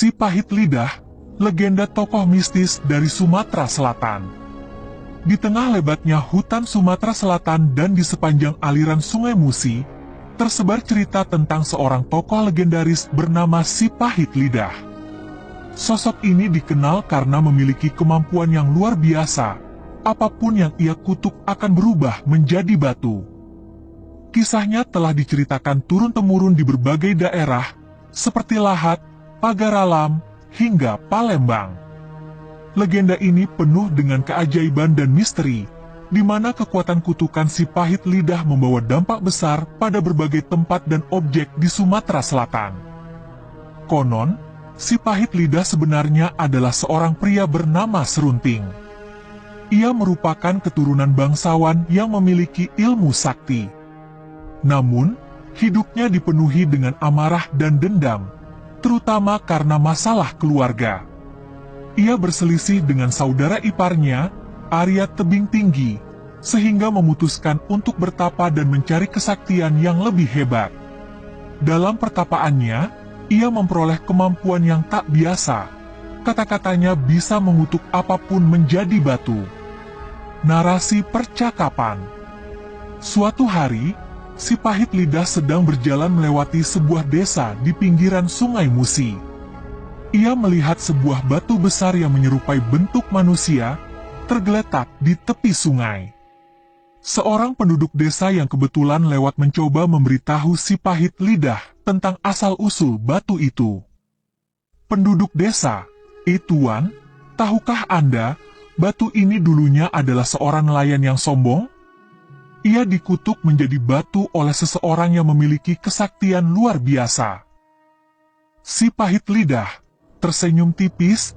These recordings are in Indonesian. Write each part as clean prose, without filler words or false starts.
Si Pahit Lidah, legenda tokoh mistis dari Sumatera Selatan. Di tengah lebatnya hutan Sumatera Selatan dan di sepanjang aliran Sungai Musi, tersebar cerita tentang seorang tokoh legendaris bernama Si Pahit Lidah. Sosok ini dikenal karena memiliki kemampuan yang luar biasa. Apapun yang ia kutuk akan berubah menjadi batu. Kisahnya telah diceritakan turun-temurun di berbagai daerah, seperti Lahat, Pagaralam, hingga Palembang. Legenda ini penuh dengan keajaiban dan misteri, di mana kekuatan kutukan Si Pahit Lidah membawa dampak besar pada berbagai tempat dan objek di Sumatera Selatan. Konon, Si Pahit Lidah sebenarnya adalah seorang pria bernama Serunting. Ia merupakan keturunan bangsawan yang memiliki ilmu sakti. Namun, hidupnya dipenuhi dengan amarah dan dendam, terutama karena masalah keluarga. Ia berselisih dengan saudara iparnya, Arya Tebing Tinggi, sehingga memutuskan untuk bertapa dan mencari kesaktian yang lebih hebat. Dalam pertapaannya, ia memperoleh kemampuan yang tak biasa. Kata-katanya bisa mengutuk apapun menjadi batu. Narasi percakapan. Suatu hari, Si Pahit Lidah sedang berjalan melewati sebuah desa di pinggiran Sungai Musi. Ia melihat sebuah batu besar yang menyerupai bentuk manusia, tergeletak di tepi sungai. Seorang penduduk desa yang kebetulan lewat mencoba memberitahu Si Pahit Lidah tentang asal-usul batu itu. Penduduk desa, Tuan, tahukah Anda, batu ini dulunya adalah seorang nelayan yang sombong? Ia dikutuk menjadi batu oleh seseorang yang memiliki kesaktian luar biasa. Si Pahit Lidah tersenyum tipis.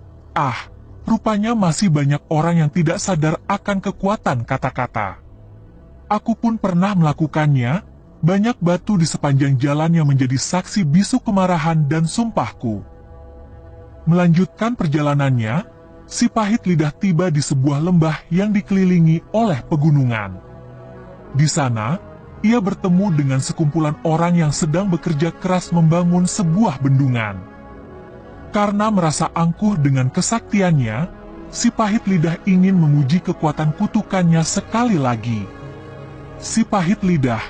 Rupanya masih banyak orang yang tidak sadar akan kekuatan kata-kata. Aku pun pernah melakukannya. Banyak batu di sepanjang jalan yang menjadi saksi bisu kemarahan dan sumpahku. Melanjutkan perjalanannya, Si Pahit Lidah tiba di sebuah lembah yang dikelilingi oleh pegunungan. Di sana, ia bertemu dengan sekumpulan orang yang sedang bekerja keras membangun sebuah bendungan. Karena merasa angkuh dengan kesaktiannya, Si Pahit Lidah ingin menguji kekuatan kutukannya sekali lagi. Si Pahit Lidah,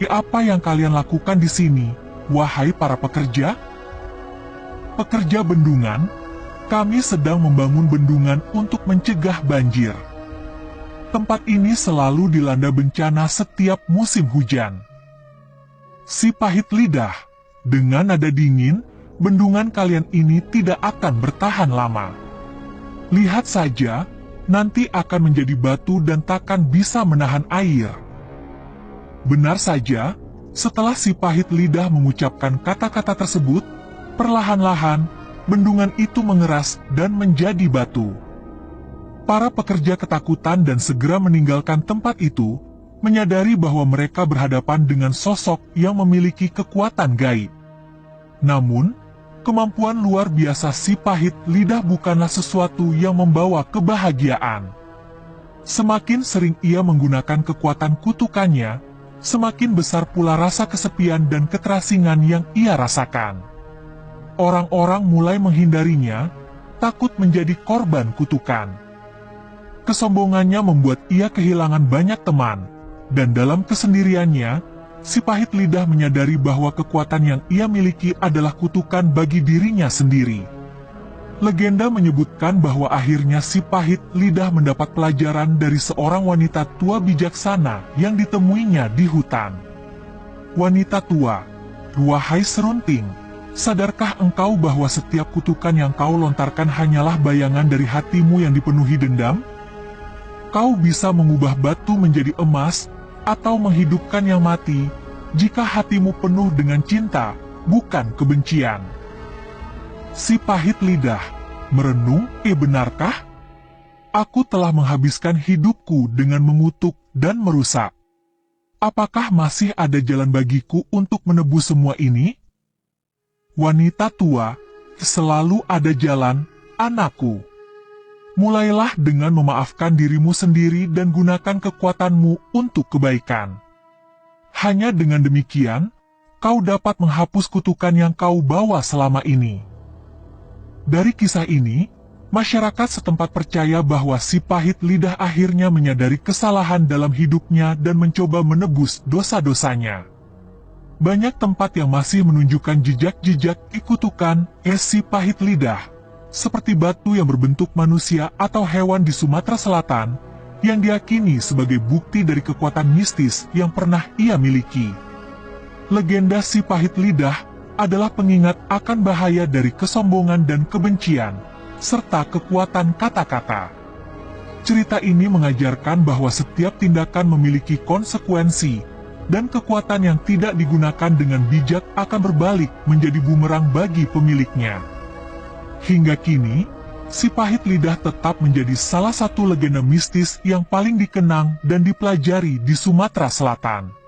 apa yang kalian lakukan di sini, wahai para pekerja? Pekerja bendungan, kami sedang membangun bendungan untuk mencegah banjir. Tempat ini selalu dilanda bencana setiap musim hujan. Si Pahit Lidah, dengan nada dingin, bendungan kalian ini tidak akan bertahan lama. Lihat saja, nanti akan menjadi batu dan takkan bisa menahan air. Benar saja, setelah Si Pahit Lidah mengucapkan kata-kata tersebut, perlahan-lahan, bendungan itu mengeras dan menjadi batu. Para pekerja ketakutan dan segera meninggalkan tempat itu, menyadari bahwa mereka berhadapan dengan sosok yang memiliki kekuatan gaib. Namun, kemampuan luar biasa Si Pahit Lidah bukanlah sesuatu yang membawa kebahagiaan. Semakin sering ia menggunakan kekuatan kutukannya, semakin besar pula rasa kesepian dan keterasingan yang ia rasakan. Orang-orang mulai menghindarinya, takut menjadi korban kutukan. Kesombongannya membuat ia kehilangan banyak teman, dan dalam kesendiriannya, Si Pahit Lidah menyadari bahwa kekuatan yang ia miliki adalah kutukan bagi dirinya sendiri. Legenda menyebutkan bahwa akhirnya Si Pahit Lidah mendapat pelajaran dari seorang wanita tua bijaksana yang ditemuinya di hutan. Wanita tua, wahai Serunting, sadarkah engkau bahwa setiap kutukan yang kau lontarkan hanyalah bayangan dari hatimu yang dipenuhi dendam? Kau bisa mengubah batu menjadi emas, atau menghidupkan yang mati, jika hatimu penuh dengan cinta, bukan kebencian. Si Pahit Lidah merenung, benarkah? Aku telah menghabiskan hidupku dengan mengutuk dan merusak. Apakah masih ada jalan bagiku untuk menebus semua ini? Wanita tua, selalu ada jalan, anakku. Mulailah dengan memaafkan dirimu sendiri dan gunakan kekuatanmu untuk kebaikan. Hanya dengan demikian, kau dapat menghapus kutukan yang kau bawa selama ini. Dari kisah ini, masyarakat setempat percaya bahwa si pahit lidah akhirnya menyadari kesalahan dalam hidupnya dan mencoba menebus dosa-dosanya. Banyak tempat yang masih menunjukkan jejak-jejak kutukan si pahit lidah, seperti batu yang berbentuk manusia atau hewan di Sumatera Selatan, yang diyakini sebagai bukti dari kekuatan mistis yang pernah ia miliki. Legenda si pahit lidah adalah pengingat akan bahaya dari kesombongan dan kebencian, serta kekuatan kata-kata. Cerita ini mengajarkan bahwa setiap tindakan memiliki konsekuensi, dan kekuatan yang tidak digunakan dengan bijak akan berbalik menjadi bumerang bagi pemiliknya. Hingga kini, si pahit lidah tetap menjadi salah satu legenda mistis yang paling dikenang dan dipelajari di Sumatera Selatan.